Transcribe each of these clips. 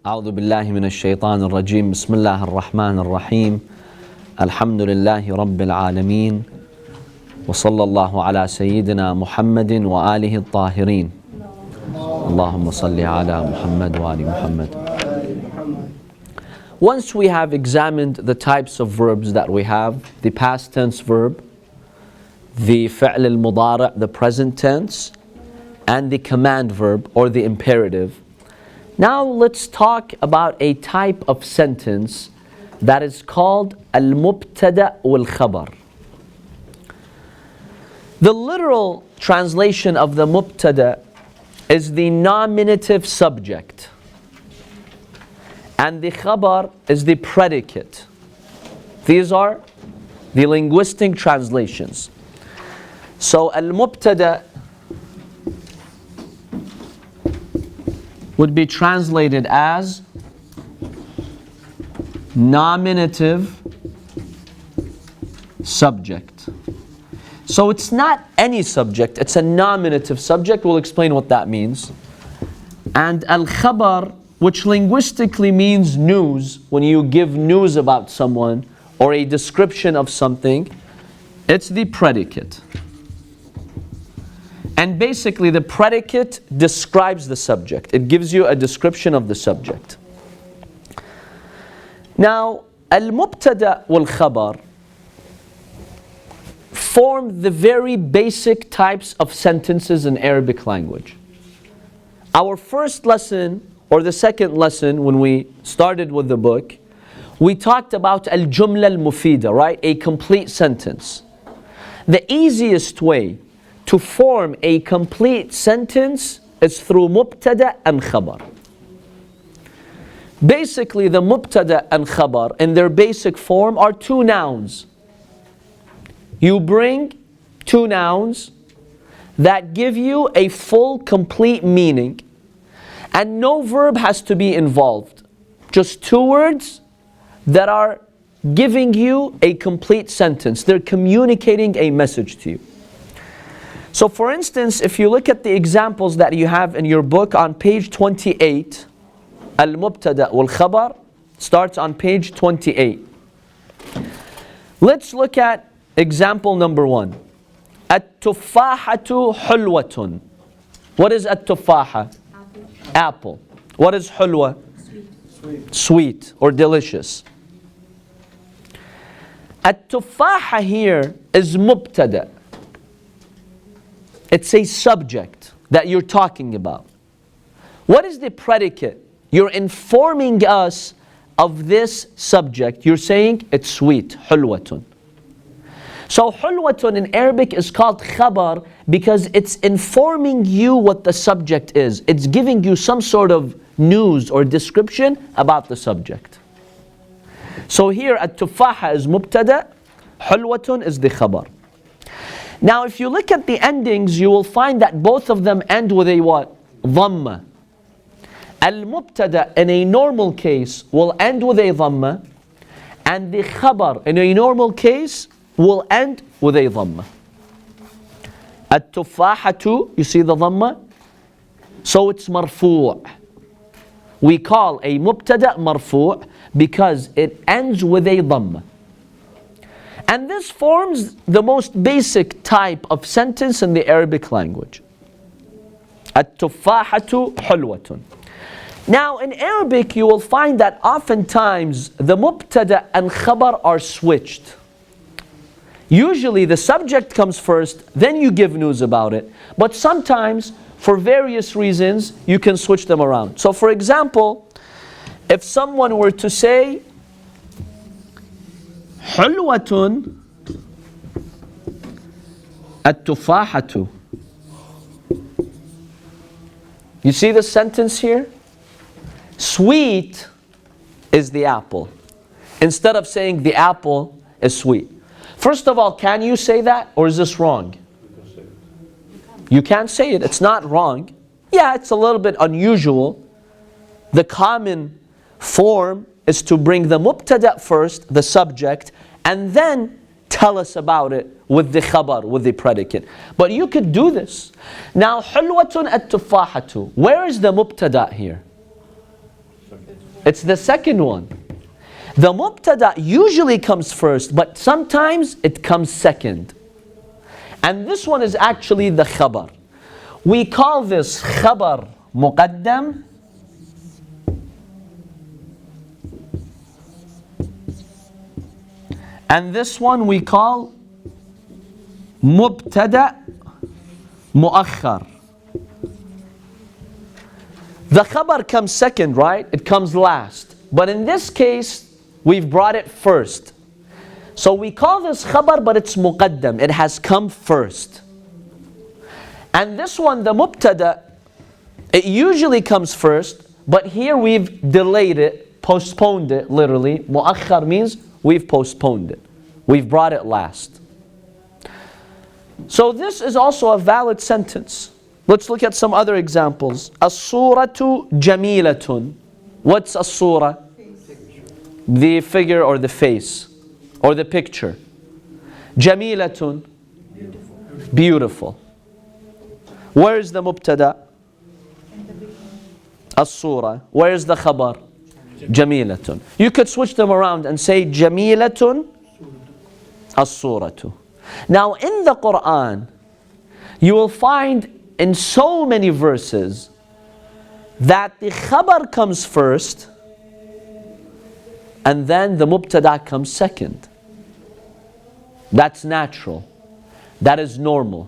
أعوذ بالله من الشيطان الرجيم بسم الله الرحمن الرحيم الحمد لله رب العالمين وصلى الله على سيدنا محمد وآله الطاهرين اللهم صل على محمد وآل محمد. Once we have examined the types of verbs that we have, the past tense verb, the fi'l al-mudari', the present tense, and the command verb or the imperative, now let's talk about a type of sentence that is called al-mubtada wal-khabar. The literal translation of the mubtada is the nominative subject, and the khabar is the predicate. These are the linguistic translations. So al-mubtada would be translated as nominative subject. So it's not any subject, it's a nominative subject. We'll explain what that means. And al-khabar, which linguistically means news, when you give news about someone or a description of something, it's the predicate. And basically the predicate describes the subject. It gives you a description of the subject. Now, al-mubtada wal-khabar form the very basic types of sentences in Arabic language. Our first lesson, or the second lesson when we started with the book, we talked about al-Jumla al-Mufida, right? A complete sentence. The easiest way to form a complete sentence is through mubtada and khabar. Basically, the mubtada and khabar in their basic form are two nouns. You bring two nouns that give you a full, complete meaning, and no verb has to be involved. Just two words that are giving you a complete sentence. They're communicating a message to you. So for instance, if you look at the examples that you have in your book on page 28, al-mubtada wal-khabar starts on page 28. Let's look at example number 1. At-tuffahatu hulwatun. What is at-tuffaha? Apple. What is hulwa? Sweet or delicious. At-tuffaha here is mubtada. It's a subject that you're talking about. What is the predicate? You're informing us of this subject. You're saying it's sweet, hulwatun. So hulwatun in Arabic is called khabar because it's informing you what the subject is. It's giving you some sort of news or description about the subject. So here at-tufaha is mubtada, hulwatun is the khabar. Now if you look at the endings, you will find that both of them end with a what? Dhamma. Al-mubtada in a normal case will end with a dhamma, and the khabar in a normal case will end with a dhamma. At-tufahatu, you see the dhamma? So it's marfu'. We call a mubtada marfu' because it ends with a dhamma. And this forms the most basic type of sentence in the Arabic language. At-tufahatu hulwatun. Now in Arabic you will find that oftentimes the mubtada and khabar are switched. Usually the subject comes first, then you give news about it. But sometimes, for various reasons, you can switch them around. So for example, if someone were to say, hulwatun at-tufahatu. You see the sentence here? Sweet is the apple. Instead of saying the apple is sweet. First of all, can you say that, or is this wrong? You can't say it. It's not wrong. Yeah, it's a little bit unusual. The common form is to bring the mubtada first, the subject, and then tell us about it with the khabar, with the predicate. But you could do this. Now, hulwatun at-tufahatu. Where is the mubtada here? It's the second one. The mubtada usually comes first, but sometimes it comes second. And this one is actually the khabar. We call this khabar muqaddam. And this one we call mubtada muakhar. The khabar comes second, right? It comes last. But in this case, we've brought it first. So we call this khabar, but it's muqaddam. It has come first. And this one, the mubtada, it usually comes first, but here we've delayed it, postponed it, literally. Muakhar means we've postponed it. We've brought it last. So this is also a valid sentence. Let's look at some other examples. As-suratu jamilatun. What's as-surah? The figure or the face or the picture. Jamilatun. Beautiful. Where is the mubtada? As-surah. Where is the khabar? Jamilatun. You could switch them around and say Jamilatun as-suratu. Now in the Quran, you will find in so many verses that the khabar comes first and then the mubtada comes second. That's natural. That is normal.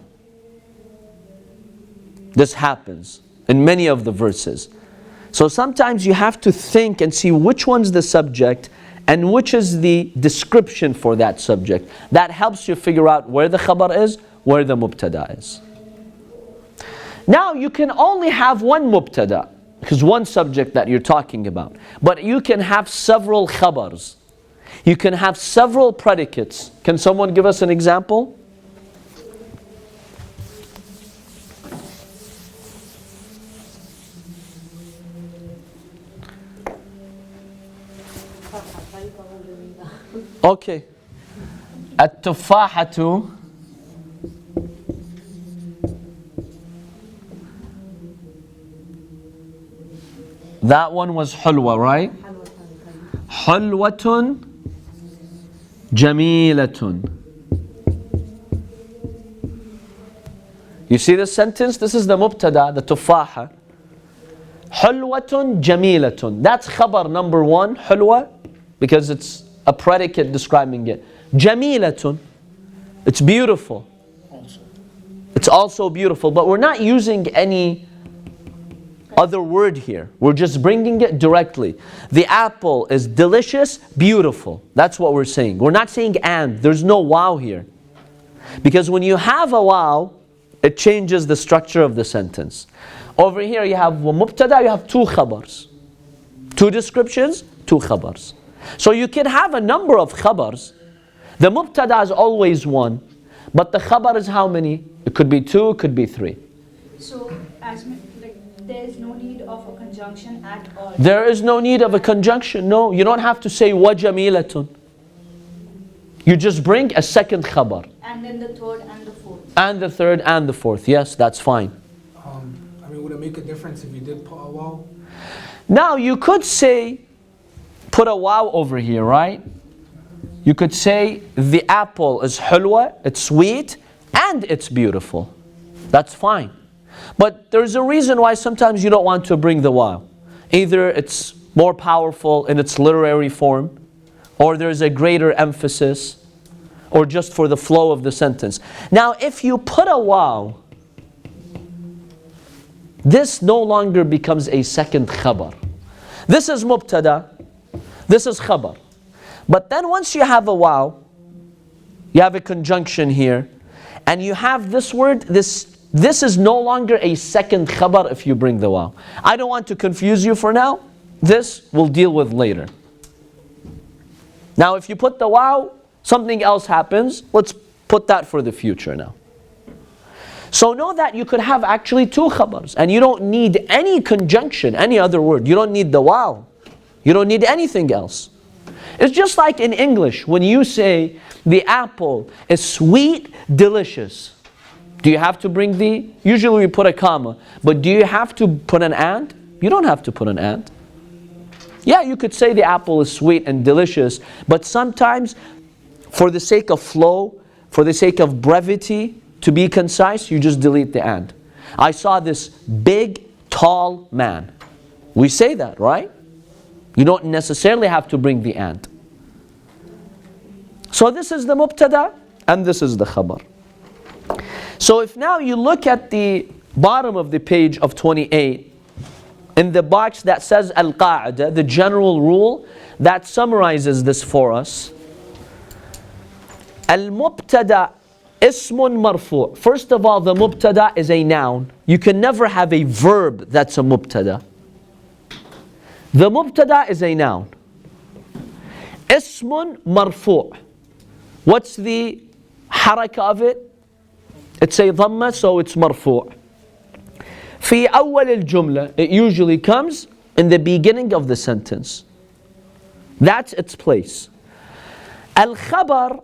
This happens in many of the verses. So sometimes you have to think and see which one's the subject and which is the description for that subject. That helps you figure out where the khabar is, where the mubtada is. Now you can only have one mubtada, because one subject that you're talking about. But you can have several khabars. You can have several predicates. Can someone give us an example? Okay. At-tufahatu. That one was hulwa, right? Hulwatun jamilatun. You see this sentence? This is the mubtada, the tufaha. Hulwatun jamilatun. That's khabar number one, hulwa, because it's a predicate describing it. Jamilatun. It's beautiful. It's also beautiful, but we're not using any other word here. We're just bringing it directly. The apple is delicious, beautiful. That's what we're saying. We're not saying and. There's no wow here. Because when you have a wow, it changes the structure of the sentence. Over here you have mubtada, you have two khabars. Two descriptions, two khabars. So you can have a number of khabars. The mubtada is always one, but the khabar is how many? It could be two, it could be three. So there is no need of a conjunction at all. There is no need of a conjunction. No, you don't have to say wajamilatun. You just bring a second khabar. And then the third and the fourth. And the third and the fourth. Yes, that's fine. Would it make a difference if you did put a waw? Now you could say, put a waw over here, right? You could say the apple is hulwa, it's sweet, and it's beautiful. That's fine. But there's a reason why sometimes you don't want to bring the waw. Either it's more powerful in its literary form, or there's a greater emphasis, or just for the flow of the sentence. Now if you put a waw, this no longer becomes a second khabar. This is mubtada, this is khabar. But then once you have a waw, you have a conjunction here, and you have this word, this is no longer a second khabar if you bring the waw. I don't want to confuse you for now. This we'll deal with later. Now if you put the waw, something else happens. Let's put that for the future now. So know that you could have actually two khabars, and you don't need any conjunction, any other word. You don't need the waw. You don't need anything else. It's just like in English, when you say the apple is sweet, delicious. Do you have to bring the? Usually we put a comma, but do you have to put an and? You don't have to put an and. Yeah, you could say the apple is sweet and delicious, but sometimes for the sake of flow, for the sake of brevity, to be concise, you just delete the and. I saw this big, tall man. We say that, right? You don't necessarily have to bring the and. So this is the mubtada and this is the khabar. So if now you look at the bottom of the page of 28, in the box that says al-qa'ida, the general rule that summarizes this for us. Al-mubtada ismun marfu'. First of all, the mubtada is a noun. You can never have a verb that's a mubtada. The mubtada is a noun. Ismun marfu'. What's the haraka of it? It's a dhamma, so it's marfu'. في أول الجملة, it usually comes in the beginning of the sentence. That's its place. Al-khabar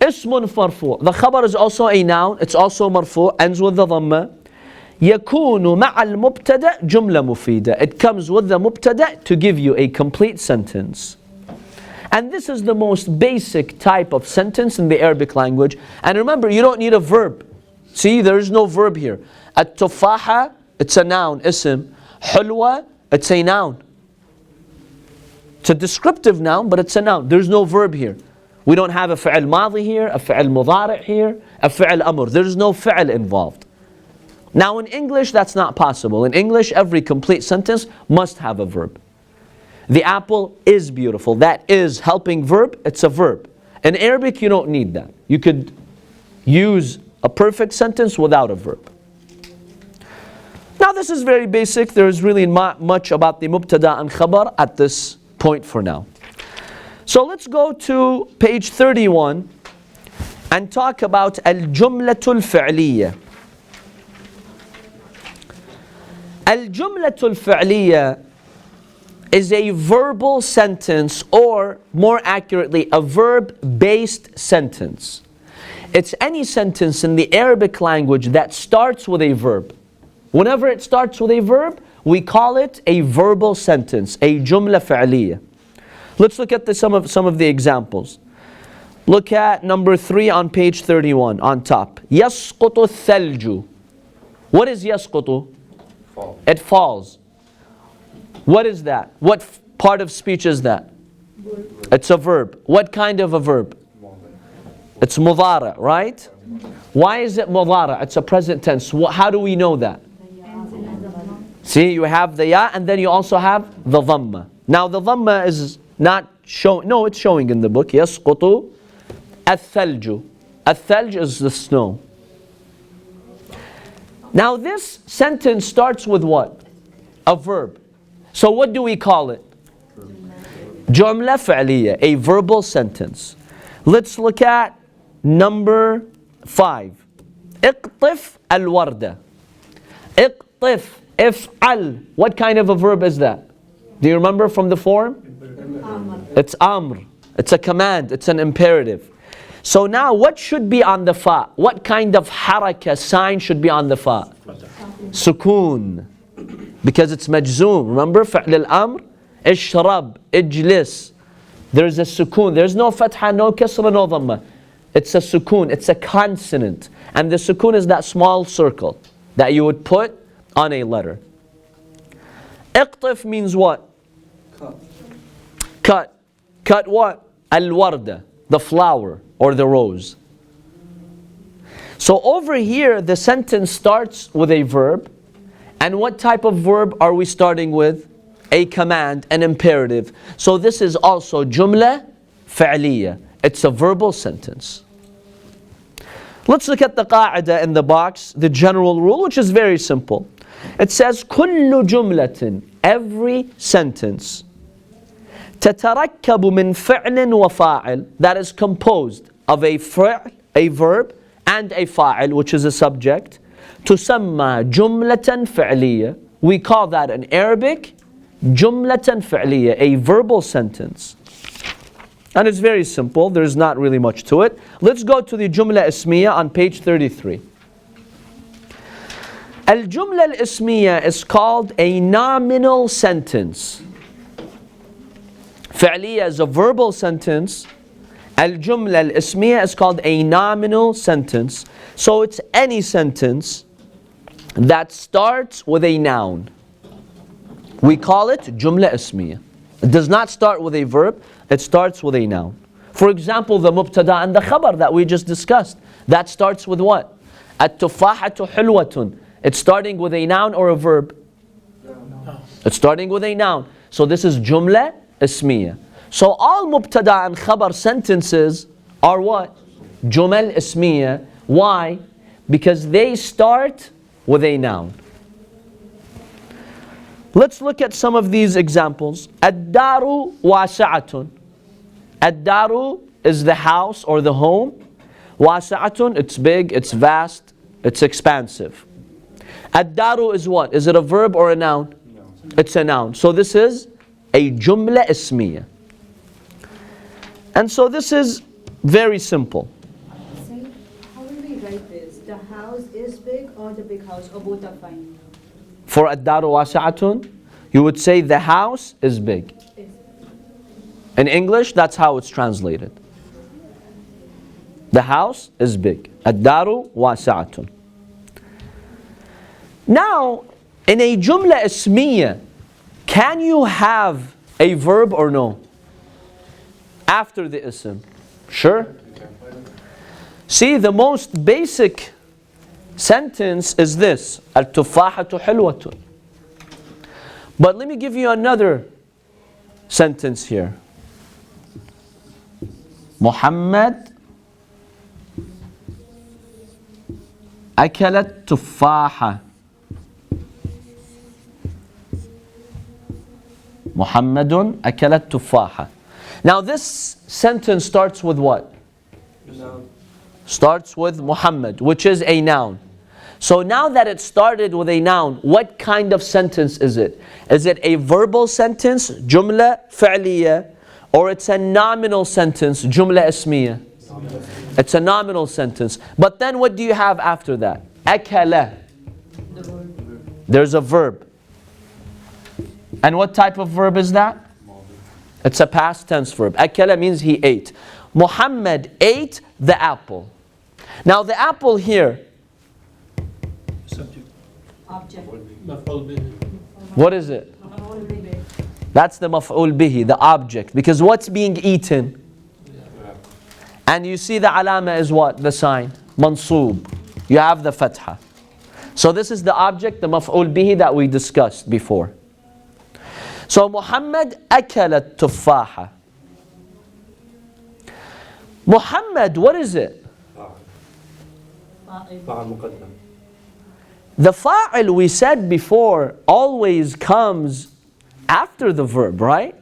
ismun marfu'. The khabar is also a noun, it's also marfu', ends with the dhamma. يكون مع المبتدأ جملة مفيدة. It comes with the mubtada to give you a complete sentence. And this is the most basic type of sentence in the Arabic language. And remember, you don't need a verb. See, there is no verb here. At-tufaha, it's a noun, ism. Hulwa, it's a noun. It's a descriptive noun, but it's a noun. There's no verb here. We don't have a fi'al madi here, a fi'al mudari' here, a fi'al amr. There's no fi'al involved. Now in English, that's not possible. In English, every complete sentence must have a verb. The apple is beautiful. That is helping verb, it's a verb. In Arabic, you don't need that. You could use a perfect sentence without a verb. Now this is very basic. There is really not much about the mubtada and khabar at this point for now. So let's go to page 31 and talk about al-jumlatul fi'liyya. Al-jumlatul fi'liyya is a verbal sentence, or more accurately, a verb-based sentence. It's any sentence in the Arabic language that starts with a verb. Whenever it starts with a verb, we call it a verbal sentence, a jumla fi'liyya. Let's look at some of the examples. Look at number 3 on page 31, on top. يَسْقُطُ الثَّلْجُ. What is يَسْقُطُ? Fall. It falls. What is that? What part of speech is that? It's a verb. What kind of a verb? It's mudara, right? Why is it mudara? It's a present tense. How do we know that? See, you have the ya and then you also have the dhamma. Now the dhamma is not showing, no, it's showing in the book. يَسْقُطُ الثَّلْجُ. الثَّلْج is the snow. Now this sentence starts with what? A verb. So what do we call it? Jumla fi'liyya, a verbal sentence. Let's look at number 5. اقطف الوردة. اقطف, افعل. What kind of a verb is that? Do you remember from the form? It's amr. It's a command. It's an imperative. So now what should be on the fa? What kind of haraka, sign should be on the fa? Sukoon. Because it's majzoom. Remember? فعل الأمر. اشرب, اجلس. There's a sukoon. There's no fatha, no kasra, no dhamma. It's a sukoon. It's a consonant. And the sukoon is that small circle that you would put on a letter. اقطف means what? Cut. Cut what? Al-warda, the flower or the rose. So over here, the sentence starts with a verb. And what type of verb are we starting with? A command, an imperative. So this is also jumla fi'liyya. It's a verbal sentence. Let's look at the qa'ida in the box, the general rule, which is very simple. It says, كل جملة, every sentence, تتركب من فعل وفاعل, that is composed of a fi'l, a verb, and a fa'il, which is a subject, تسمى جملة فعلية. We call that in Arabic جملة فعلية, a verbal sentence. And it's very simple, there's not really much to it. Let's go to the Jumla ismiyya on page 33. Al-Jumla al-Ismiyya is called a nominal sentence. فعلية is a verbal sentence. Al-Jumla al-Ismiyya is called a nominal sentence. So it's any sentence that starts with a noun. We call it Jumla Ismiyya. It does not start with a verb, it starts with a noun. For example, the mubtada and the khabar that we just discussed. That starts with what? At-tufahatu hulwatun. It's starting with a noun or a verb? No. It's starting with a noun. So this is Jumla Ismiyya. So all mubtada and khabar sentences are what? Jumal Ismiyya. Why? Because they start with a noun. Let's look at some of these examples. Ad-daru wasi'atun. Ad-daru is the house or the home. Wasi'atun, it's big, it's vast, it's expansive. Ad-daru is what? Is it a verb or a noun? No. It's a noun. So this is a Jumla Ismiyya. And so this is very simple. So how will we write this? The house is big or the big house, or both are fine? For ad-daru wasi'atun, you would say the house is big. In English, that's how it's translated. The house is big. Ad-daru wasi'atun. Now, in a Jumla Ismiyya, can you have a verb or no? After the ism? Sure. See, the most basic sentence is this. Al-tufahatu hulwatun. But let me give you another sentence here. Muhammad akalat tufaha. Muhammadun akalat tufaha. Now this sentence starts with what? Noun. Starts with Muhammad, which is a noun. So now that it started with a noun, what kind of sentence is it? Is it a verbal sentence, Jumla Fi'liya, or it's a nominal sentence, Jumla Ismiyya? It's a nominal sentence. But then what do you have after that? Akala. There's a verb. And what type of verb is that? It's a past tense verb. Akala means he ate. Muhammad ate the apple. Now the apple here. Subject. Object. What is it? That's the maf'ul bihi, the object. Because what's being eaten? And you see the alama is what? The sign. Mansoob. You have the fatha. So this is the object, the maf'ul bihi that we discussed before. So Muhammad akalat tufaha. Muhammad, what is it? The fa'il we said before always comes after the verb, right?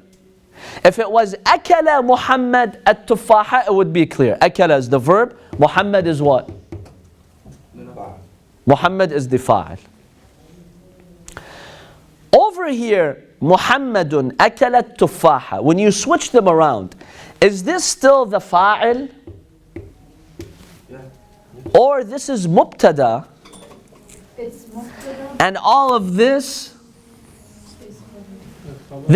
If it was akala Muhammad at-tufaha, it would be clear. Akala is the verb, Muhammad is what? Muhammad is the fa'il. Over here, Muhammadun akalat tufaha. When you switch them around, is this still the fa'il? Or this is mubtada? It's mubtada. And all of this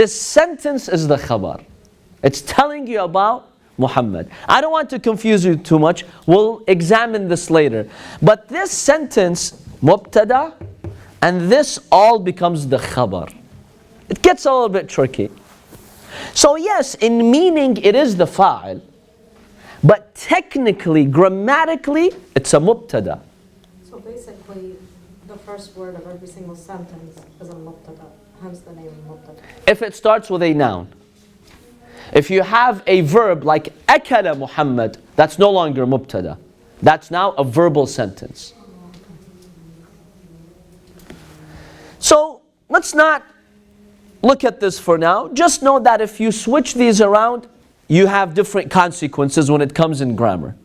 sentence is the khabar. It's telling you about Muhammad. I don't want to confuse you too much. We'll examine this later. But this sentence, mubtada, and this all becomes the khabar. It gets a little bit tricky. So yes, in meaning it is the fa'il. But technically, grammatically, it's a mubtada. So basically, the first word of every single sentence is a mubtada, hence the name mubtada. If it starts with a noun. If you have a verb like akala Muhammad, that's no longer mubtada. That's now a verbal sentence. So let's not look at this for now. Just know that if you switch these around, you have different consequences when it comes in grammar.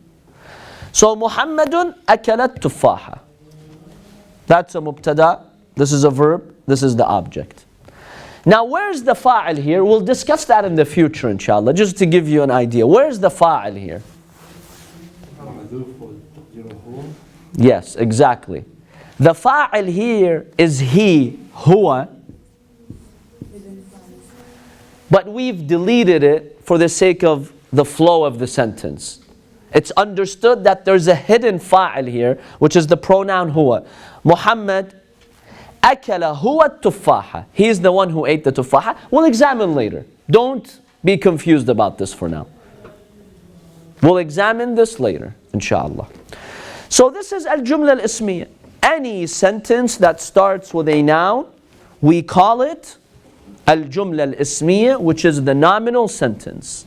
So Muhammadun akalat tufaha. That's a mubtada. This is a verb. This is the object. Now where's the fa'il here? We'll discuss that in the future inshallah, just to give you an idea. Where's the fa'il here? Yes, exactly. The fa'il here is he, huwa. but we've deleted it for the sake of the flow of the sentence. It's understood that there's a hidden fa'il here, which is the pronoun huwa. Muhammad akala huwa tufaha. He is the one who ate the tufaha. We'll examine later. Don't be confused about this for now. We'll examine this later, inshallah. So this is al-jumla al-ismiyya. Any sentence that starts with a noun, we call it al-jumla al-ismiyya, which is the nominal sentence.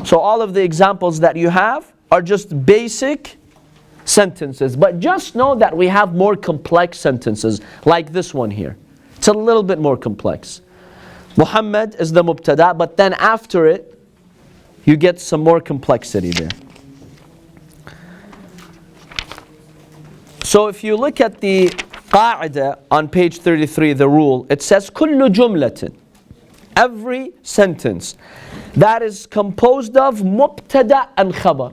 So all of the examples that you have are just basic sentences. But just know that we have more complex sentences, like this one here. It's a little bit more complex. Muhammad is the mubtada, but then after it, you get some more complexity there. So if you look at the qa'ida on page 33, the rule, it says kullu jumlatin. Every sentence that is composed of mubtada and khabar.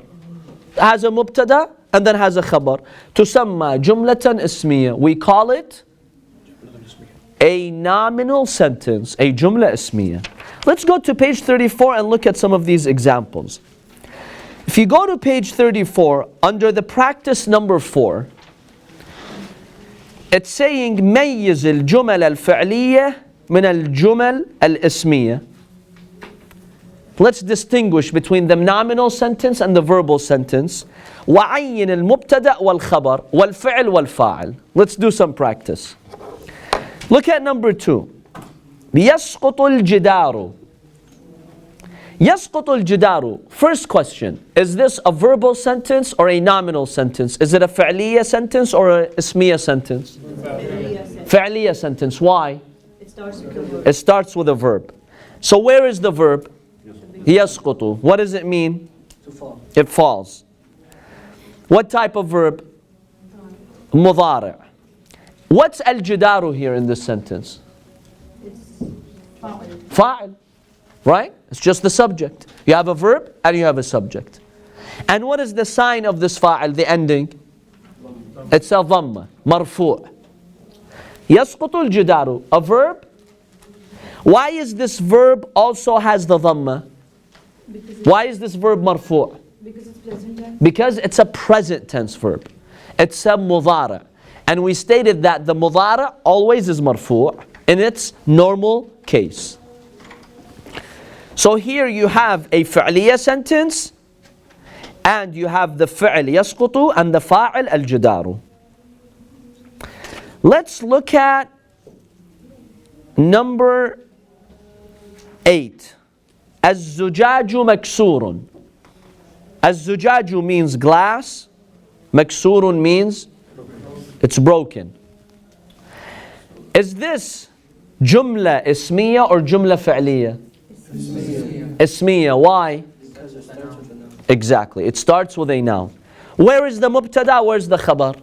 It has a mubtada and then has a khabar. Tusamma jumlatan ismiyya. We call it a nominal sentence, a jumla ismiyya. Let's go to page 34 and look at some of these examples. If you go to page 34, under the practice number 4, it's saying ميز الجمل الفعلية من الجمل الاسمية. Let's distinguish between the nominal sentence and the verbal sentence. وعين المبتدأ والخبر والفعل والفاعل. Let's do some practice. Look at number 2. يسقط الجدار. يسقط الجدار. First question, is this a verbal sentence or a nominal sentence? Is it a فعلية sentence or a اسمية sentence? فعلية sentence. Why? It starts with a verb. It starts with a verb. So where is the verb? يسقط. What does it mean? To fall. It falls. What type of verb? مضارع. What's الجدار here in this sentence? It's fa'il. Fa'il. Right? It's just the subject. You have a verb and you have a subject. And what is the sign of this fa'il, the ending? It's a dhamma, marfu'. يسقط الجدار, a verb. Why is this verb also has the dhamma? Why is this verb marfu'? Because it's present tense. Because it's a present tense verb. It's a mudara. And we stated that the mudara always is marfu' in its normal case. So here you have a فعلية sentence and you have the فعل يسقط and the فاعل الجدار. Let's look at number 8. الزجاج مكسور. الزجاج means glass. مكسور means it's broken. Is this جملة اسمية or جملة فعلية? اسمية. Why? Because it starts with a noun. Exactly. It starts with a noun. Where is the mubtada? Where is the khabar?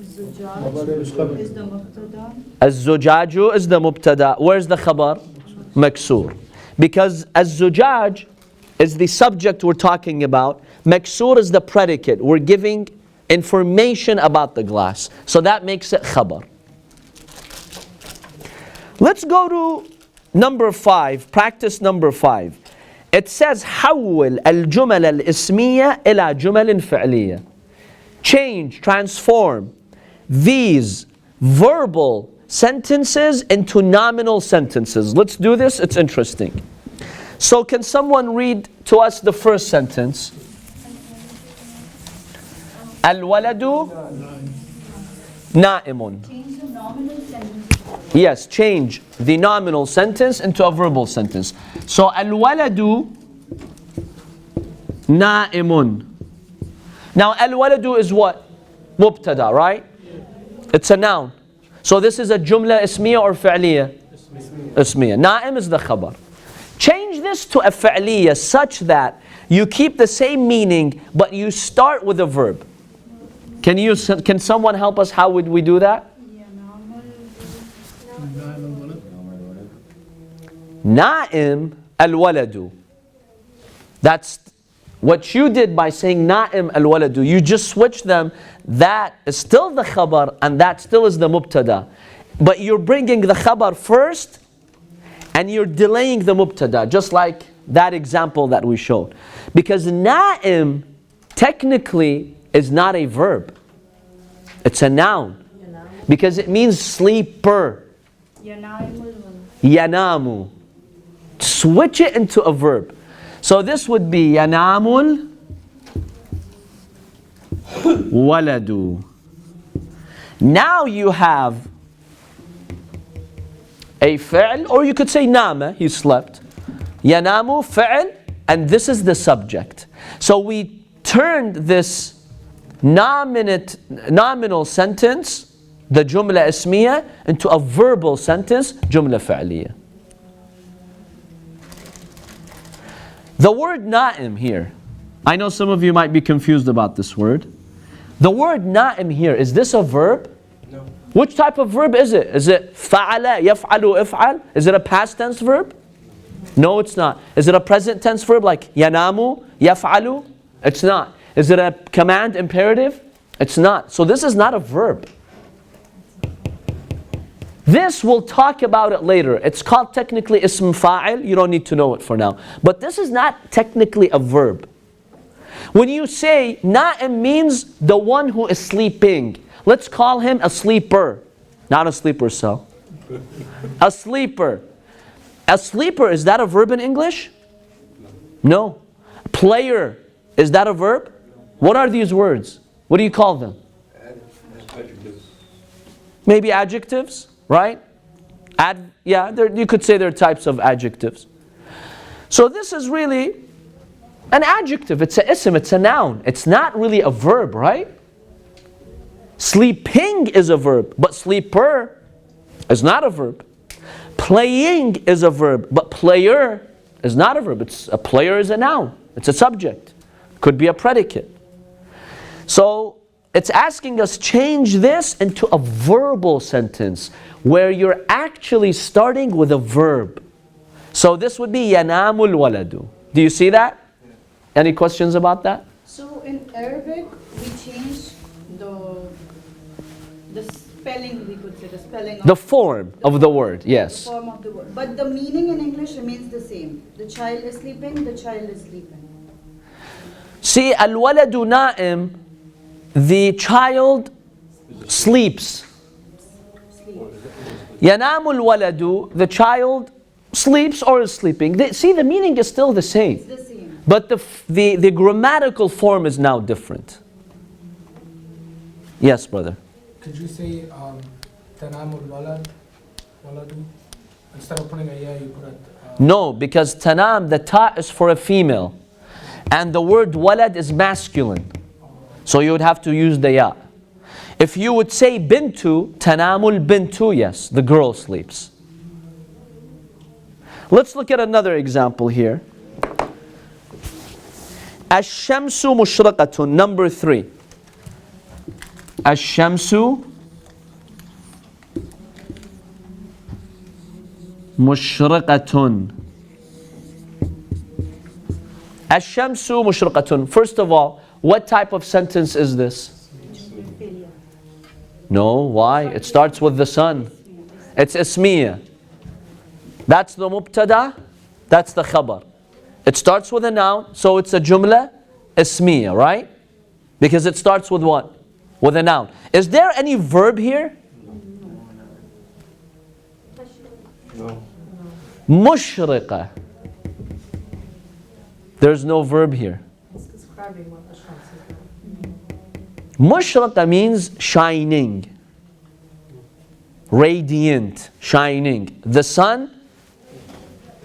Zujaj is the mubtada. الزجاج is the mubtada. Where is the khabar? Maksur. Because الزجاج is the subject we're talking about. Maksur is the predicate. We're giving information about the glass. So that makes it khabar. Let's go to number 5, practice number 5. It says حول الجمل الاسمية إلى جمل فعلية. Change, transform these verbal sentences into nominal sentences. Let's do this, it's interesting. So can someone read to us the first sentence? الولد نائم. Change the nominal sentence. Yes, change the nominal sentence into a verbal sentence. So الولد نائم. Now الولد is what? مبتدا, right? It's a noun. So this is a jumla ismiyya or فعلية? Ismiyya. نائم is the khabar. Change this to a فعلية such that you keep the same meaning but you start with a verb. Can someone help us? How would we do that? Na'im al-waladu. That's what you did by saying Na'im al-waladu. You just switched them. That is still the khabar and that still is the mubtada. but you're bringing the khabar first and you're delaying the mubtada, just like that example that we showed. Because na'im technically is not a verb. It's a noun. Because it means sleeper. Yanamu. Switch it into a verb. So this would be yanamul waladu. Now you have a fi'l, or you could say nama, he slept. Yanamu fi'l, and this is the subject. So we turned this nominal sentence, the jumla ismiyya, into a verbal sentence, jumla fi'liyya. The word na'im here, I know some of you might be confused about this word. The word na'im here, is this a verb? No. Which type of verb is it? Is it fa'ala, yaf'alu, if'al? Is it a past tense verb? No, it's not. Is it a present tense verb like yanamu, yaf'alu? It's not. Is it a command imperative? It's not. So this is not a verb. This, we'll talk about it later. It's called technically ism fa'il. You don't need to know it for now. But this is not technically a verb. When you say na'im means the one who is sleeping. Let's call him a sleeper. Not a sleeper cell. A sleeper. A sleeper, is that a verb in English? No. Player, is that a verb? What are these words? What do you call them? Adjectives. Maybe adjectives, right? You could say they're types of adjectives. So this is really an adjective. It's a ism, it's a noun. It's not really a verb, right? Sleeping is a verb, but sleeper is not a verb. Playing is a verb, but player is not a verb. A player is a noun. It's a subject. Could be a predicate. So it's asking us change this into a verbal sentence where you're actually starting with a verb. So this would be yanamul waladu. Do you see that? Any questions about that? So in Arabic, we change the spelling, we could say, the spelling of The form of the word, the yes. form of the word. But the meaning in English remains the same. The child is sleeping, the child is sleeping. See, al-waladu na'im, the child sleeps. Yanamul waladu, the child sleeps or is sleeping. See, the meaning is still the same. It's the same. But the grammatical form is now different. Yes, brother. Could you say tanamul waladu? Instead of putting a ya, you put a... No, because tanam, the ta is for a female. And the word walad is masculine. So you would have to use the ya. If you would say bintu, tanamul bintu, yes, the girl sleeps. Let's look at another example here. Ash-shamsu mushraqatun, number 3. Ash-shamsu mushraqatun. Ash-shamsu mushraqatun. First of all, what type of sentence is this? No, why? It starts with the sun. It's ismiyya. That's the mubtada, that's the khabar. It starts with a noun, so it's a jumla ismiyya, right? Because it starts with what? With a noun. Is there any verb here? No. Mushriqa. There's no verb here. It's describing what the shams is doing. Mushraqa means shining, radiant, shining. The sun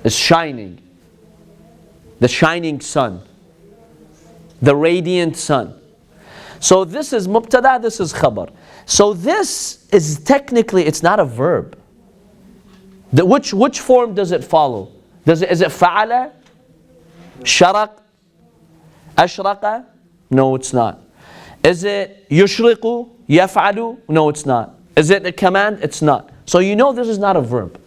is shining. The shining sun. The radiant sun. So this is mubtada, this is khabar. So this is technically, it's not a verb. Which form does it follow? Is it fa'ala? Sharaq? Ashraqa? No, it's not. Is it yushriqu? Yaf'alu? No, it's not. Is it a command? It's not. So you know this is not a verb.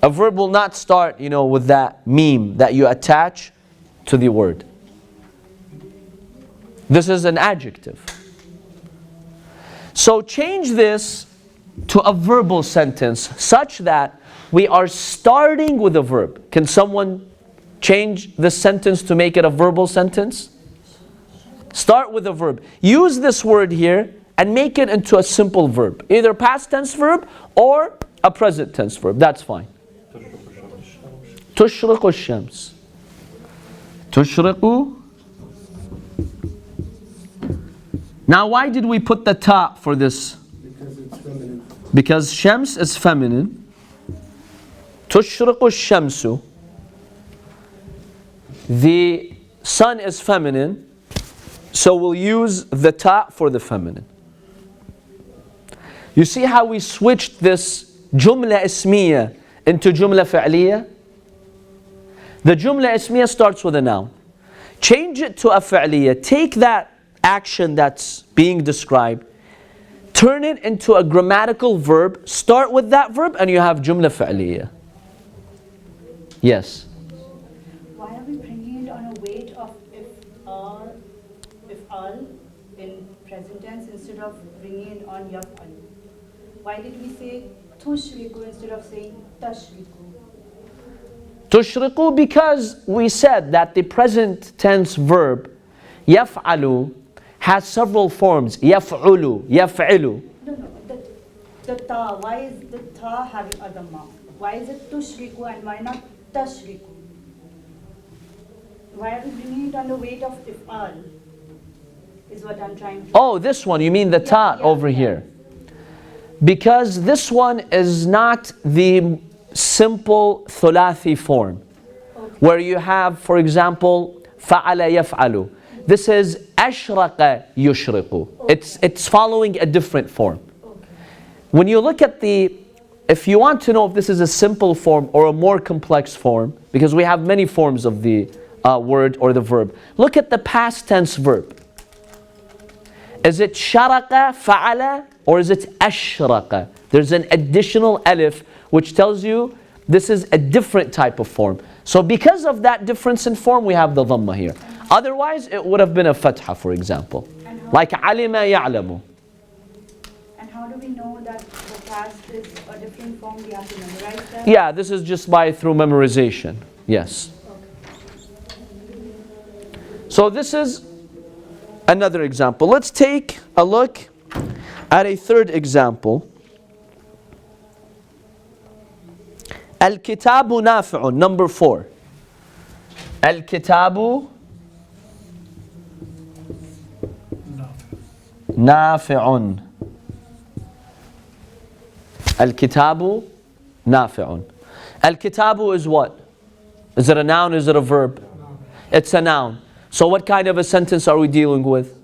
A verb will not start, with that meme that you attach to the word. This is an adjective. So change this to a verbal sentence such that we are starting with a verb. Can someone change the sentence to make it a verbal sentence? Start with a verb. Use this word here and make it into a simple verb. Either past tense verb or a present tense verb. That's fine. تشرق الشمس. تشرق. Now why did we put the ta for this? Because it's feminine. Because shams is feminine. تشرق الشمس. The sun is feminine. So we'll use the ta for the feminine. You see how we switched this Jumla ismiyya into Jumla fi'liyya? The Jumla ismiyya starts with a noun. Change it to a fi'liyya. Take that action that's being described, turn it into a grammatical verb, start with that verb, and you have Jumla fi'liyya. Yes? Why are we bringing it on a weight of if'al in present tense instead of bringing it on yaf'al? Why did we say tushriku instead of saying tashriku? Tushriqu, because we said that the present tense verb yaf'alu has several forms. Yaf'ulu, yaf'ilu. No, the ta, why is the ta having a dhamma? Why is it tushriku and why not tashriku? Why are we bringing it on the weight of if'al? Is what I'm trying to... Oh, this one, you mean the ta over here. Because this one is not the simple thulathi form, where you have, for example, fa'ala yaf'alu. This is ashraqa yushriqu. It's following a different form. When you look at if you want to know if this is a simple form or a more complex form, because we have many forms of the word or the verb, look at the past tense verb. Is it sharaqa, fa'ala, or is it ashraqa? There's an additional alif which tells you this is a different type of form. So because of that difference in form, we have the dhamma here. Otherwise, it would have been a fatha, for example. Like alima ya'lamu. And how do we know that the past is a different form? We have to memorize that? Yeah, this is just through memorization. Yes. So this is another example. Let's take a look at a third example. Al-kitabu nafi'un, number 4. Al-kitabu nafi'un. Al-kitabu nafi'un. Al-kitabu is what? Is it a noun? Is it a verb? It's a noun. So what kind of a sentence are we dealing with?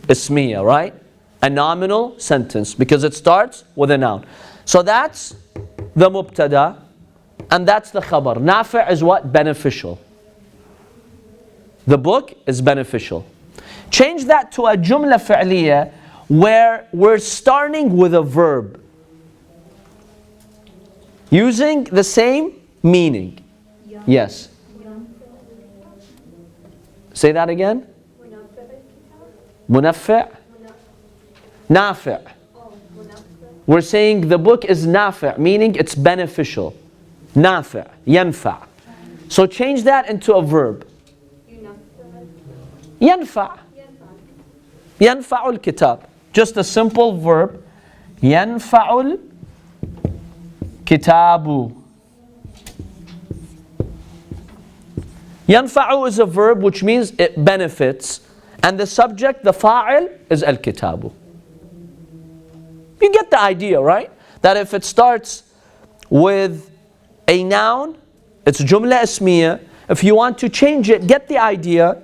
Ismiyya, right? A nominal sentence, because it starts with a noun. So that's the mubtada, and that's the khabar. Nafi' is what? Beneficial. The book is beneficial. Change that to a jumla fi'liyya where we're starting with a verb using the same meaning. Yes. Say that again. Munafi'. Nafi'. We're saying the book is nafi', meaning it's beneficial. Nafi', yanfa'. So change that into a verb. Yanfa'. Yanfa'ul kitab. Just a simple verb. Yanfa'ul kitabu. Yanfa'u is a verb which means it benefits. And the subject, the fa'il, is al-kitabu. You get the idea, right? That if it starts with a noun, it's jumla ismiyya. If you want to change it, get the idea,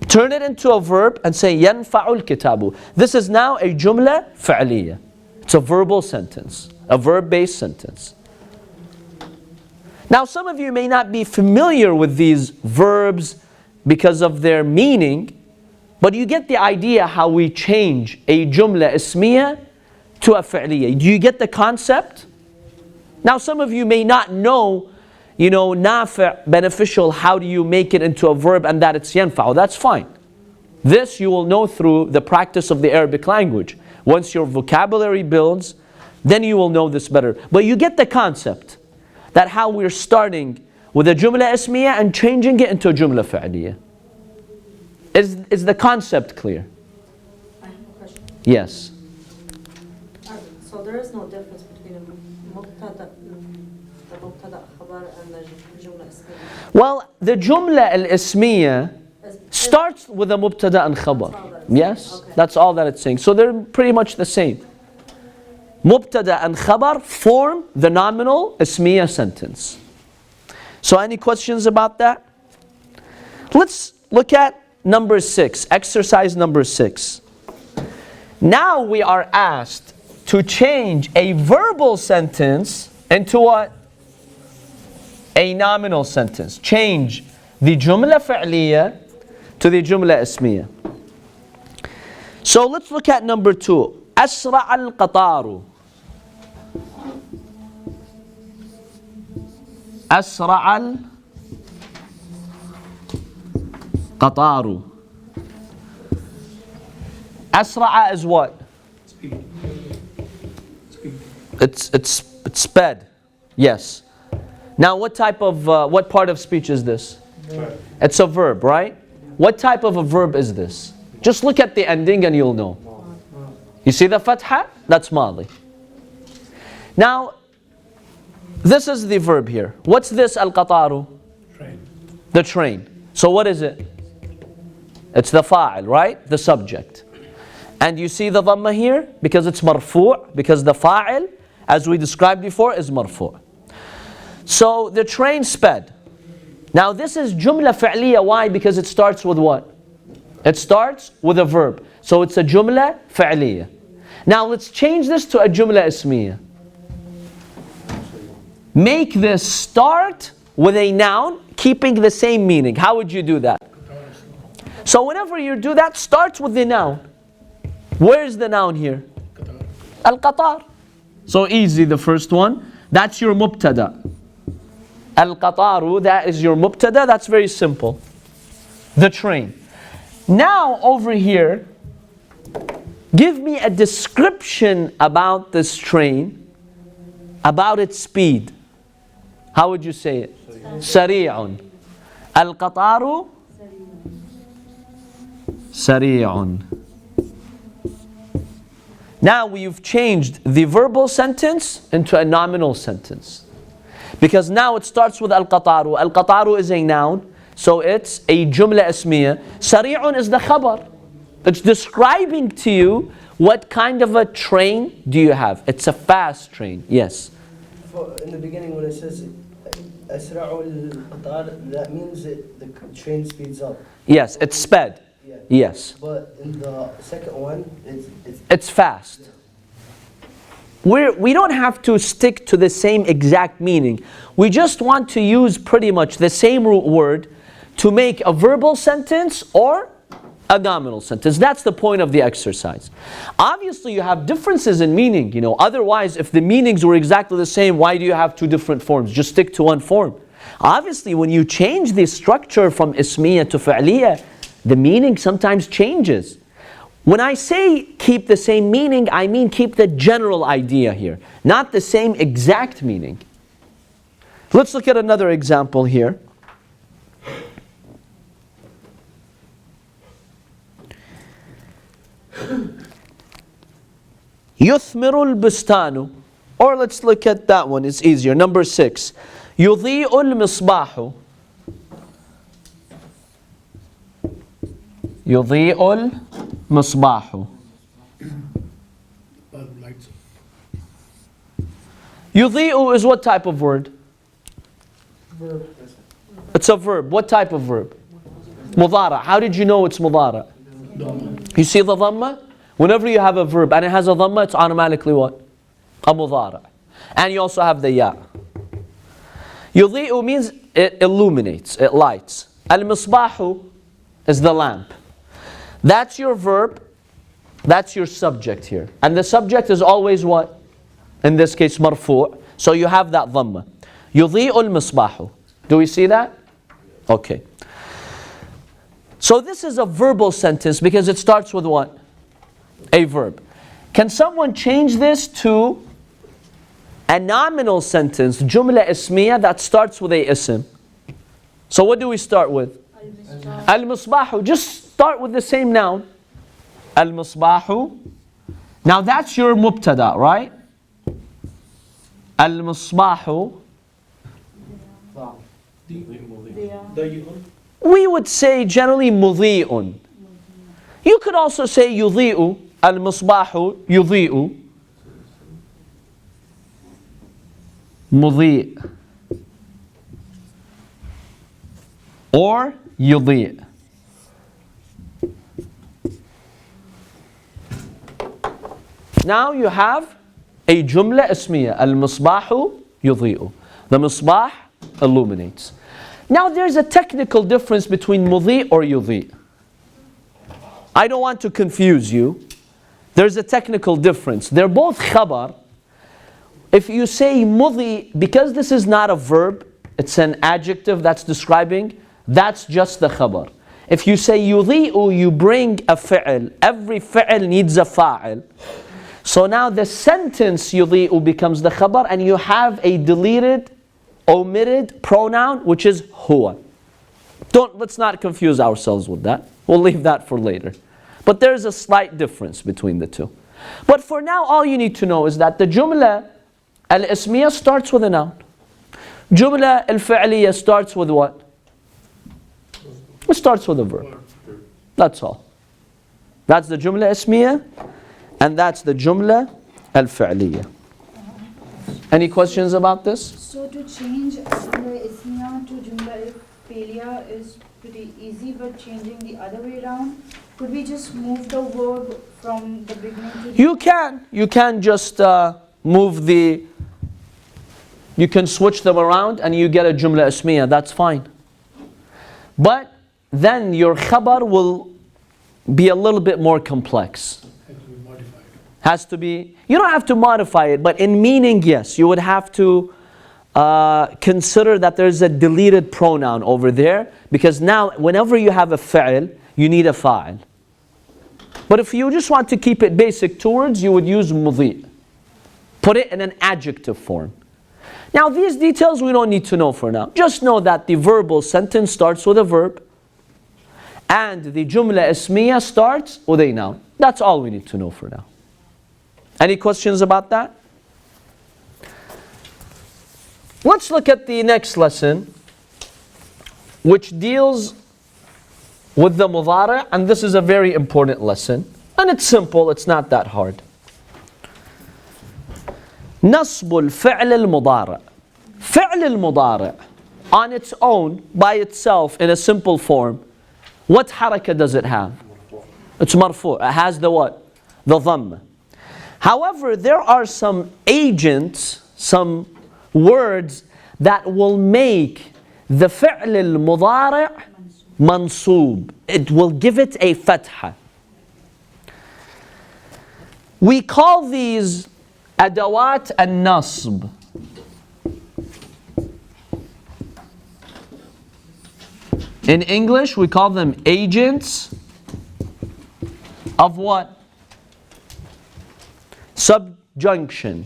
turn it into a verb and say yanfa'ul kitabu. This is now a jumla fi'liyya. It's a verbal sentence, a verb-based sentence. Now some of you may not be familiar with these verbs because of their meaning, but you get the idea how we change a jumla ismiyya to a fi'liyya. Do you get the concept? Now some of you may not know, nafi' beneficial, how do you make it into a verb and that it's yanfa'u. That's fine. This you will know through the practice of the Arabic language. Once your vocabulary builds, then you will know this better. But you get the concept that how we're starting with a Jumla ismiyya and changing it into a Jumla fi'liyya. Is the concept clear? I have a question. Yes. So there is no difference between the mubtada khabar and the jumla ismiyya? Well, the Jumla al-ismiyya starts with a mubtada and khabar. Yes, Okay. that's all that it's saying. So they're pretty much the same. Mubtada and khabar form the nominal ismiyya sentence. So any questions about that? Let's look at number 6, exercise number 6. Now we are asked to change a verbal sentence into what? A nominal sentence. Change the Jumla fi'liyya to the Jumla ismiyya. So let's look at number 2. أسرع القطار. أسرع القطار. أسرع is what? Speed. Speed. It's sped. Yes. Now what type of, what part of speech is this? It's a verb, right? What type of a verb is this? Just look at the ending and you'll know. You see the fatha? That's madi. Now, this is the verb here. What's this al-qataru? Train. The train. So what is it? It's the fa'il, right? The subject. And you see the dhamma here? Because it's marfu', because the fa'il, as we described before, is marfu'. So the train sped. Now this is Jumla fi'liyya. Why? Because it starts with what? It starts with a verb. So it's a Jumla fi'liyya. Now let's change this to a Jumla ismiyya. Make this start with a noun, keeping the same meaning. How would you do that? So whenever you do that, starts with the noun. Where is the noun here? Al-qatar. So easy, the first one. That's your mubtada. Al-qataru, that is your mubtada. That's very simple. The train. Now over here, give me a description about this train, about its speed. How would you say it? Sari'un. Al-qataru sari'un. Now we've changed the verbal sentence into a nominal sentence. Because now it starts with al-qataru. Al-qataru is a noun, so it's a jumla ismiyya. Sari'un is the khabar. It's describing to you what kind of a train do you have. It's a fast train. Yes. In the beginning when it says أسرع القطار, that means that the train speeds up. Yes, it's sped. Yeah. Yes. But in the second one, It's fast. We don't have to stick to the same exact meaning. We just want to use pretty much the same root word to make a verbal sentence or a nominal sentence. That's the point of the exercise. Obviously you have differences in meaning, otherwise if the meanings were exactly the same, why do you have two different forms? Just stick to one form. Obviously when you change the structure from ismiyya to fi'liyya, the meaning sometimes changes. When I say keep the same meaning, I mean keep the general idea here, not the same exact meaning. Let's look at another example here. يثمر البستان. Or let's look at that one, it's easier. Number 6. يضيء المصباح. يضيء المصباح. Lights. يضيء is what type of word? verb. It's a verb. What type of verb? Mudara. How did you know it's mudara? You see the dhamma? Whenever you have a verb and it has a dhamma, it's automatically what? A mudara. And you also have the ya. Yudhi'u means it illuminates, it lights. Al-misbahu is the lamp. That's your verb, that's your subject here. And the subject is always what? In this case, marfu'. So you have that dhamma. Yudhi'u al-misbahu. Do we see that? Okay. So this is a verbal sentence because it starts with what? A verb. Can someone change this to a nominal sentence, Jumla ismiyya, that starts with a ism? So what do we start with? Al-Misbahu. Just start with the same noun. Al-Misbahu. Now that's your mubtada, right? Al-Misbahu. We would say generally mudhi'un. You could also say yudhi'u. Al-Misbahu yudhi'u. Mudhi' or yudhi'. Now you have a Jumla ismiyya. Al-Misbahu yudhi'u. The Misbah illuminates. Now there's a technical difference between mudhi' or yudhi'. I don't want to confuse you. There's a technical difference. They're both khabar. If you say mudhi, because this is not a verb, it's an adjective that's describing, that's just the khabar. If you say yudhi'u, you bring a fi'l. Every fi'l needs a fa'il. So now the sentence yudhi'u becomes the khabar, and you have a deleted, omitted pronoun, which is huwa. Let's not confuse ourselves with that. We'll leave that for later. But there's a slight difference between the two. But for now, all you need to know is that the Jumla al-ismiyya starts with a noun. Jumla al-fi'liyya starts with what? It starts with a verb. That's all. That's the Jumla ismiyya, and that's the Jumla al-fi'liyya. Any questions about this? So to change Jumla ismiyya to Jumla al-fi'liyya is pretty easy, but changing the other way around, could we just move the verb from the beginning to the You can. You can just move the... You can switch them around and you get a Jumla ismiyya. That's fine. But then your khabar will be a little bit more complex. Has to be... You don't have to modify it, but in meaning, yes. You would have to consider that there's a deleted pronoun over there, because now whenever you have a fa'il, you need a fa'il. But if you just want to keep it basic two words, you would use mudhi'. Put it in an adjective form. Now these details we don't need to know for now. Just know that the verbal sentence starts with a verb, and the Jumla ismiyya starts with a noun. That's all we need to know for now. Any questions about that? Let's look at the next lesson, which deals with the mudari', and this is a very important lesson. And it's simple, it's not that hard. نصب الفعل المضارع. فعل المضارع on its own, by itself, in a simple form, what haraka does it have? It's marfu'. It has the what? The dhamm. However, there are some agents, some words that will make the fi'l al-mudari' mansoob. It will give it a fatha. We call these adawat al-nasb. In English, we call them agents of what? Subjunction.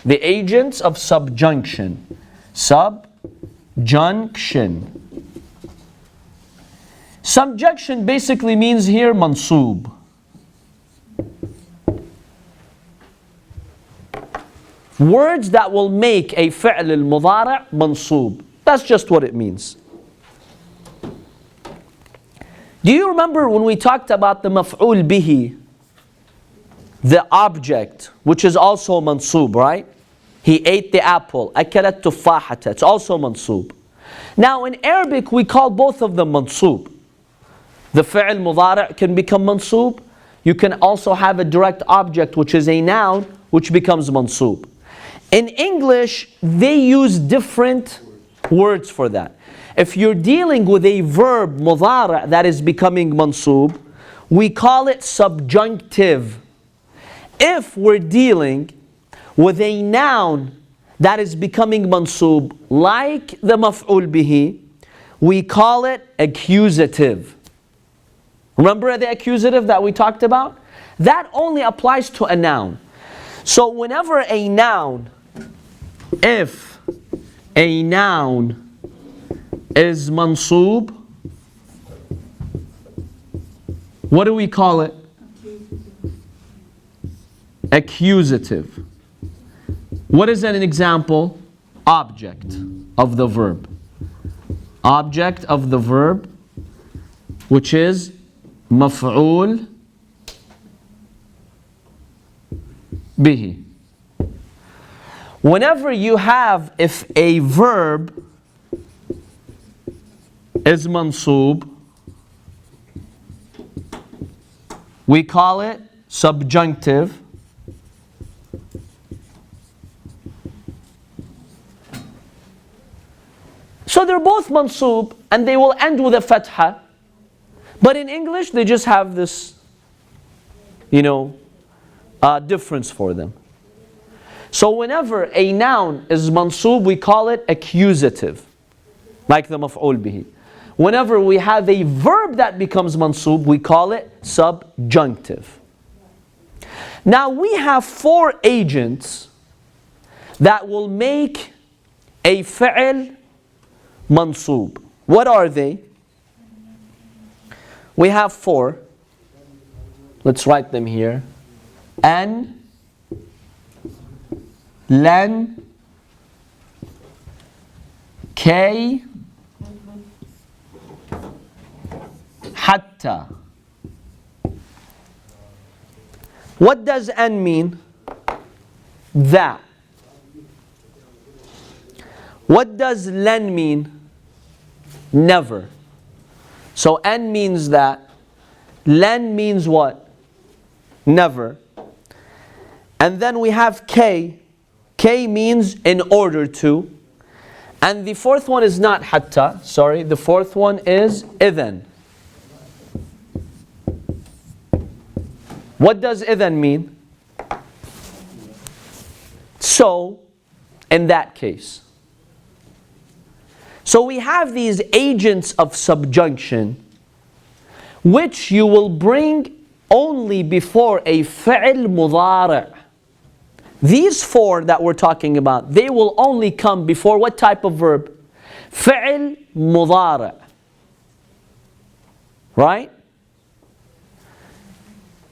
The agents of subjunction. Subjunction. Subjunction basically means here mansoob. Words that will make a fi'l al-mudari' mansoob. That's just what it means. Do you remember when we talked about the maf'ul bihi, the object, which is also mansoob, right? He ate the apple. Akalat tuffahata. It's also mansoob. Now in Arabic we call both of them mansoob. The fi'l mudari' can become mansoob. You can also have a direct object, which is a noun, which becomes mansoob. In English, they use different words for that. If you're dealing with a verb mudari' that is becoming mansoob, we call it subjunctive. If we're dealing with a noun that is becoming mansoob, like the maf'ul bihi, we call it accusative. Remember the accusative that we talked about? That only applies to a noun. So whenever a noun, if a noun is mansoob, what do we call it? Accusative. What is an example? Object of the verb. Object of the verb, which is maf'ul bihi. Whenever you have, if a verb is mansoob, we call it subjunctive. So they're both mansoob and they will end with a fatha. But in English they just have this, difference for them. So whenever a noun is mansoob, we call it accusative, like the maf'ul bihi. Whenever we have a verb that becomes mansoob, we call it subjunctive. Now we have 4 agents that will make a fi'l mansoob. What are they? We have 4. Let's write them here. An, lan, kay, hatta. What does an mean? That. What does lan mean? Never. So an means that. Lan means what? Never. And then we have K. K means in order to. And the 4th one is not hatta. Sorry, the 4th one is idhan. What does idhan mean? So, in that case. So we have these agents of subjunction which you will bring only before a fi'l mudari'. These 4 that we're talking about, they will only come before what type of verb? Fi'l mudari'. Right?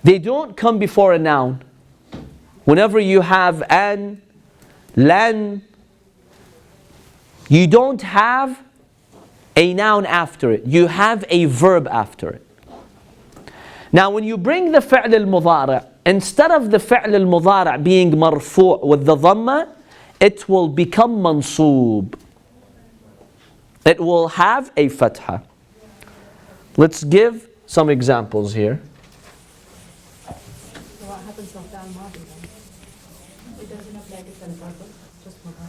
They don't come before a noun. Whenever you have an, lan, you don't have a noun after it. You have a verb after it. Now when you bring the fi'l al-mudari', instead of the fi'l al-mudari' being marfu' with the dhamma, it will become mansoob. It will have a fatha. Let's give some examples here. What happens with al-madi then? It doesn't apply to fi'l purpose, just mudari'.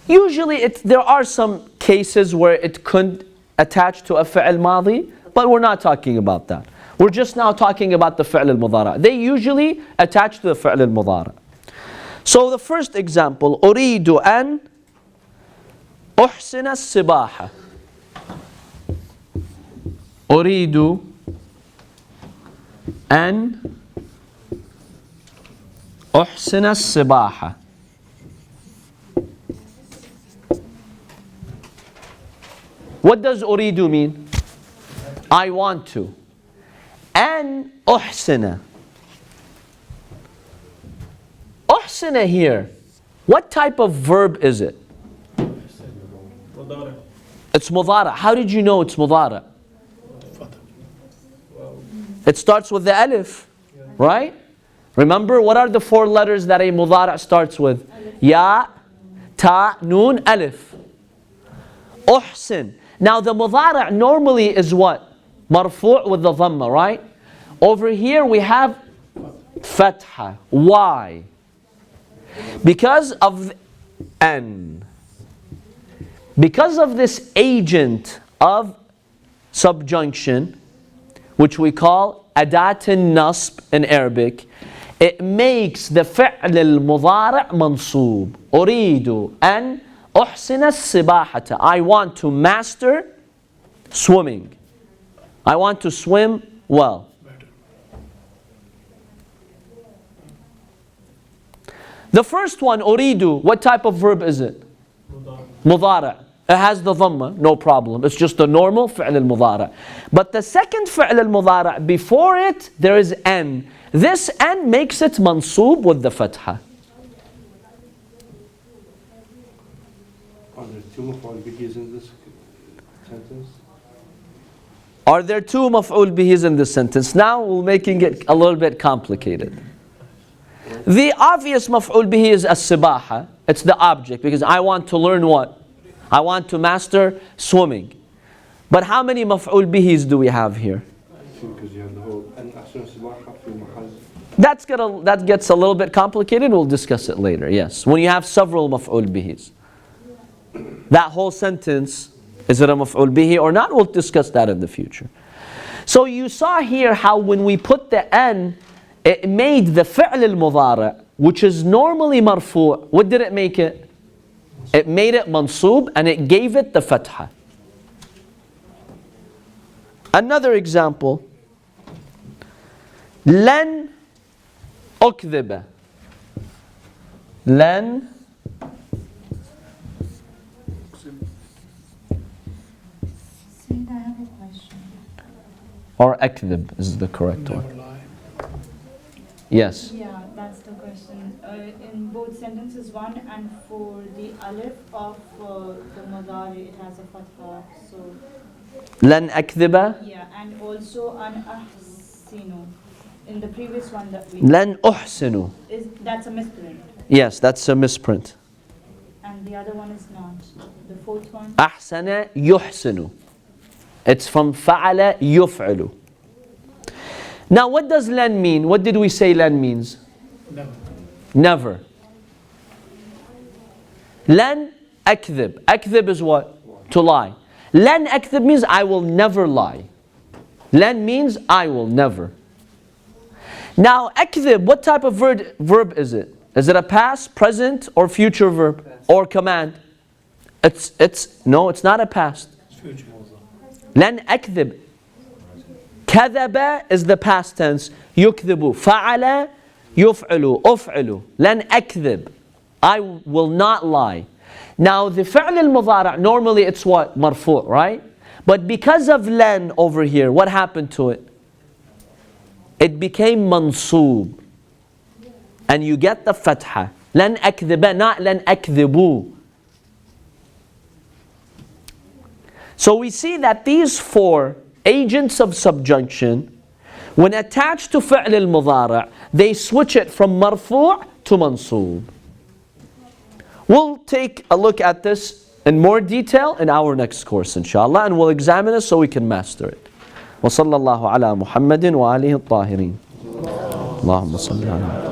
Usually there are some cases where it could attach to a fi'l madi, but we're not talking about that. We're just now talking about the fi'l al-mudari'. They usually attach to the fi'l al-mudari'. So the first example, أريد أن أحسن السباحة. أريد أن أحسن السباحة. What does أريد mean? I want to. أن أحسن. أحسن here, what type of verb is it? It's mudari'. How did you know it's mudari'? It starts with the alif, right? Remember, what are the 4 letters that a mudari' starts with? Ya, ta, noon, alif. Uhsin. Now the mudari' normally is what? Marfu' with the dhamma, right? Over here we have fatha. Why? Because of an. Because of this agent of subjunction, which we call adat al-nasb in Arabic, it makes the fi'l al-mudari' mansoob. أريد أن أحسن السباحة. I want to master swimming. I want to swim well. The first one, أريد, what type of verb is it? مضارع. It has the dhamma, no problem. It's just a normal فعل المضارع. But the second فعل المضارع, before it, there is N. This N makes it mansoob with the fatha. Are there two مفعول بهs in this sentence? Are there two maf'ul bihis in this sentence? Now we're making it a little bit complicated. The obvious maf'ul bihi is as-sibaha. It's the object, because I want to learn what? I want to master swimming. But how many maf'ul bihis do we have here? Because you have the whole and أحسن السباحة في محل. That gets a little bit complicated. We'll discuss it later. Yes, when you have several maf'ul bihis, that whole sentence, is it a maf'ul bihi or not? We'll discuss that in the future. So you saw here how when we put the N, it made the fi'l al-mudhari', which is normally marfu'. What did it make it? It made it mansoob and it gave it the fatha. Another example. لن أكذب. لن Said I have a question. or أكذب is the correct Never one. lie. Yes. Yeah, that's the question. In both sentences, one and for the alif of the madari, it has a fatha. So لن أكذب. yeah, and also an ahsinu. In the previous one that we لن أحسن. that's a misprint, Yes, that's a misprint. and the other one is not. The fourth one. أحسن يحسن. It's from فعل يفعل. Now what does len mean? What did we say len means? Never. Never. Len أكذب. أكذب is what? To lie. Len أكذب means I will never lie. Len means I will never. Now أكذب, what type of verb is it? Is it a past, present, or future verb? Or command? No, it's not a past. Future. لن أكذب. كذب is the past tense. يكذب. فعل يفعل. أفعل. لن أكذب. I will not lie. Now the فعل المضارع, normally it's what? مرفوع, right? But because of لن over here, what happened to it? It became mansoob. And you get the fatha. لن أكذب, not لن أكذبوا. So we see that these four agents of subjunction, when attached to فعل المضارع, they switch it from مرفوع to mansoob. We'll take a look at this in more detail in our next course, inshallah, and we'll examine it so we can master it. وصلى الله على محمد وآله الطاهرين. اللهم صل على